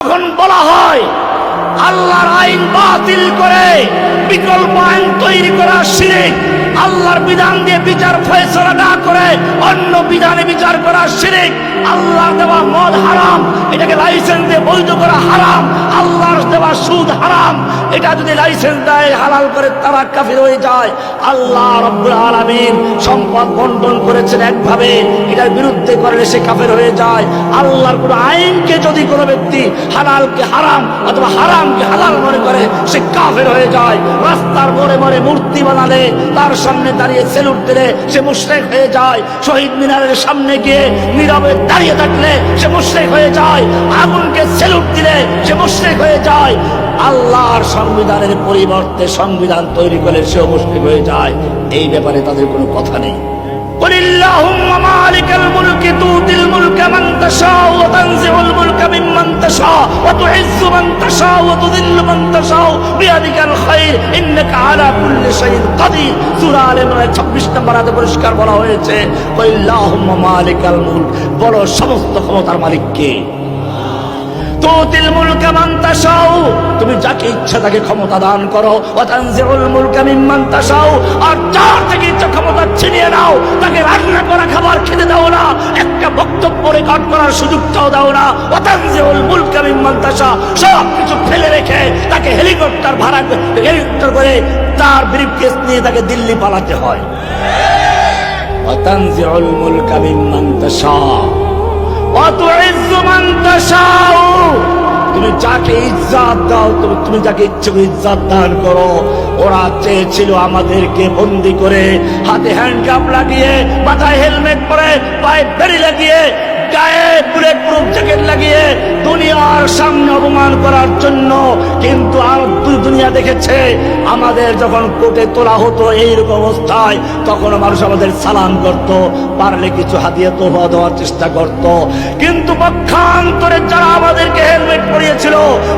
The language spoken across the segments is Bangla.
যখন বলা হয় আল্লাহর আইন বাতিল করে বিকল্প আইন তৈরি করা শিরক, আল্লাহর বিধান দিয়ে বিচার ফয়সালা না করে অন্য বিধানে বিচার করা শিরক, আল্লাহর দেওয়া মদ হারাম, এটাকে লাইসেন্স দিয়ে বৈধ করা হারাম, আল্লাহর দেওয়া সুদ হারাম, এটা যদি লাইসেন্স দেয় হালাল করে তারা কাফির হয়ে যায়। আল্লাহ রাব্বুল আলামিন সম্পদ বন্টন করেছেন একভাবে, এটার বিরুদ্ধে করলে সে কাফির হয়ে যায়। আল্লাহর কোন আইনকে যদি কোনো ব্যক্তি হালালকে হারাম অথবা হারামকে হালাল মনে করে সে কাফির হয়ে যায়। রাস্তার মোড়ে মোড়ে মূর্তি বানালে তার সামনে দাঁড়িয়ে সেলুট দিলে সে মুশরিক হয়ে যায়। শহীদ মিনারের সামনে গিয়ে নীরবে দাঁড়িয়ে থাকলে সে মুশরিক হয়ে যায়। আগুনকে সেলুট দিলে সে মুশরিক হয়ে যায়। আল্লাহর সংবিধানের পরিবর্তে সংবিধান তৈরি করলে সেও মুশরিক হয়ে যায়। এই ব্যাপারে তাদের কোনো কথা নেই। قل اللهم مالك الملك تؤتي الملك من تشاء وتنزع الملك ممن تشاء وتعز من تشاء وتذل من تشاء بيدك الخير انك على كل شيء قدير। সূরা আলে ইমরানের 26 নম্বর আয়াতে পরিষ্কার বলা হয়েছে قل اللهم مالك الملك, বলো সমস্ত ক্ষমতার মালিক কে। তুতিল মুলকা মান তাশাউ, তুমি যাকে ইচ্ছা তাকে ক্ষমতা দান করো। ওয়া তানজিউল মুলকা মিম্মান তাশাউ, আর যার থেকে ইচ্ছা ক্ষমতা ছিনিয়ে নাও। তাকে রান্না করা খাবার খেতে দাও না, একটা বক্তব্য রেকর্ড করার সুযোগটাও দাও না। ওয়া তানজিউল মুলকা মিম্মান তাশা, সব কিছু ফেলে রেখে তাকে হেলিকপ্টার ভাড়া হেলিকপ্টার করে তার ব্রিফকেস নিয়ে তাকে দিল্লি পালাতে হয়। ওয়া তানজিউল মুলকা মিম্মান তাশা ওয়া তুইজ্জু মান তাশাউ, তুমি যাকে ইজ্জত দাও, তুমি যাকে ইচ্ছে করে ইজ্জত দান করো। ওরা চেয়েছিল আমাদেরকে বন্দি করে, হাতে হ্যান্ডকাপ লাগিয়ে, মাথায় হেলমেট পরে, পায়ে বেড়ি লাগিয়ে, গায়ে বুলেট প্রুফ জ্যাকেট লাগিয়ে দুনিয়ার সামনে অপমান করার জন্য। কিন্তু দুনিয়া দেখেছে আমাদের যখন কোর্টে তোলা হতো এইরকম অবস্থায়, তখন মানুষ আমাদের সালাম করত, পারলে কিছু হাদিয়া তোফা দেওয়ার চেষ্টা করত। কিন্তু পক্ষান্তরে যারা আমাদেরকে হেলমেট পরিয়েছিল,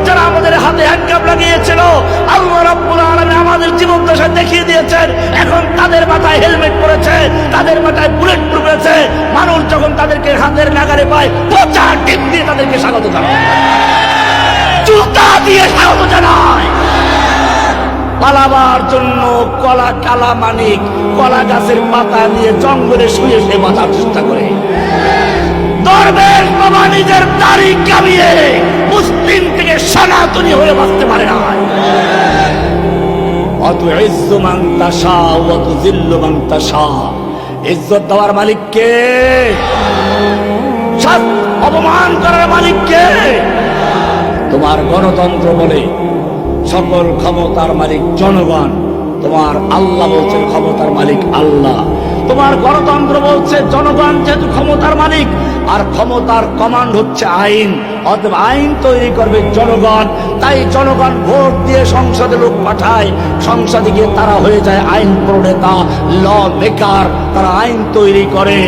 যারা আমাদের হাতে হ্যান্ডকাপ লাগিয়েছিল, আল্লাহ রাব্বুল আলামিন আমাদের জীবন দশা দেখিয়ে দিয়েছেন। এখন তাদের মাথায় হেলমেট পড়েছে, তাদের মাথায় বুলেট প্রুফ আছে। মানুষ যখন তাদেরকে হাতের নাগারে পায়, পচা টিপ দিয়ে তাদেরকে স্বাগত জানায়, জুতা দিয়ে স্বাগত জানায়। পালাবার জন্য কালা মানিক কলা গাছের পাতা নিয়ে জঙ্গলে শুয়ে শুয়ে বাঁচার চেষ্টা করে। দরবেশ বাবা নিজের দাড়ি কামিয়ে মুসলিম থেকে সনাতনী হয়ে বাঁচতে পারে না। অতুইজ্জু মান তাশা ওয়া তুযিল্লু মান তাশা, ইজ্জত দেওয়ার মালিক কে? অপমান করার মালিক কে? তোমার গণতন্ত্র বলে সকল ক্ষমতার মালিক জনগণ, তোমার আল্লাহ বলছেন ক্ষমতার মালিক আল্লাহ। তোমার গণতন্ত্র বলছে জনগণ যেহেতু ক্ষমতার মালিক, আর ক্ষমতার কমান্ড হচ্ছে আইন, অতএব আইন তৈরি করবে জনগণ। তাই জনগণ ভোট দিয়ে সংসদে লোক পাঠায়, সংসদে গিয়ে তারা হয়ে যায় আইন প্রণেতা, ল মেকার। তারা আইন তৈরি করে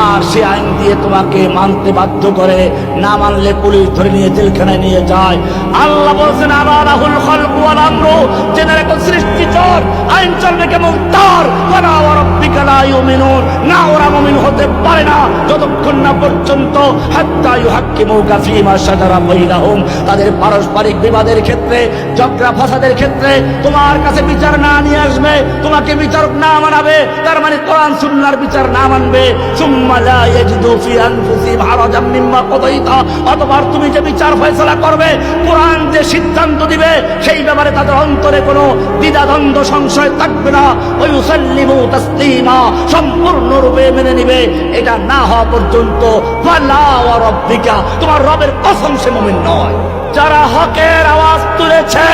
আর সে আইন দিয়ে তোমাকে মানতে বাধ্য করে, না মানলে পুলিশ ধরে নিয়ে জেলখানায় নিয়ে যায়। আল্লাহ বলছেন আলাহুল খালকু ওয়াল আমরু, জেনে রেখো সৃষ্টি চর, আইন চলবে কেমন তার। ওয়ালা রাব্বিকা লা ইউমিনুন, না ওরা মুমিন হতে পারে না যতক্ষণ না পর্যন্ত হাত্তা ইউহাক্কিমুকা ফীমা শাজারা বাইনাহুম, তাদের পারস্পরিক বিবাদের ক্ষেত্রে, ঝগড়া ফাসাদের ক্ষেত্রে তোমার কাছে বিচার না নিয়ে আসবে, তোমাকে বিচারক না মানাবে, তার মানে কোরআন সুন্নাহর বিচার না মানবে। সুম্মা লা ইয়াজিদু ফি আনফুসিহিম হারাজাম মিম্মা কাদাইতা, অতঃপর তুমি যে বিচার ফয়সালা করবে, কোরআন যে সিদ্ধান্ত দিবে, সেই ব্যাপারে তাদের অন্তরে কোনো দ্বিধাদ্বন্দ্ব সংশয় থাকবে না। ওয়া ইউসাল্লিমু তাসলিমা, সম্পূর্ণরূপে মেনে নিবে। এটা না হওয়া পর্যন্ত ফালা ওয়া রাব্বিকা, তোমার রবের কসম সে মুমিন নয়। যারা হকের আওয়াজ তুলেছে,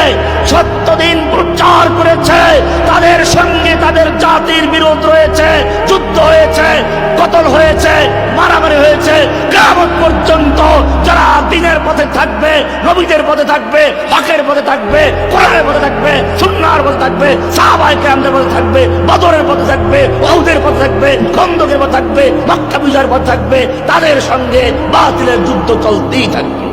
সত্য দিন প্রচার করেছে, তাদের সঙ্গে তাদের জাতির বিরোধ রয়েছে, যুদ্ধ হয়েছে, কতল হয়েছে, মারামারি হয়েছে। কিয়ামত পর্যন্ত যারা দিনের পথে থাকবে, নবীদের পথে থাকবে, হকের পথে থাকবে, কোরআনের পথে থাকবে, সুন্নাহর পথে থাকবে, সাহাবায়ে কেরামদের পথে থাকবে, বদরের পথে থাকবে, উহুদের পথে থাকবে, খন্দকের পথে থাকবে, মক্কা বিজয়ের পথে থাকবে, তাদের সঙ্গে বাতিলের যুদ্ধ চলতেই থাকবে।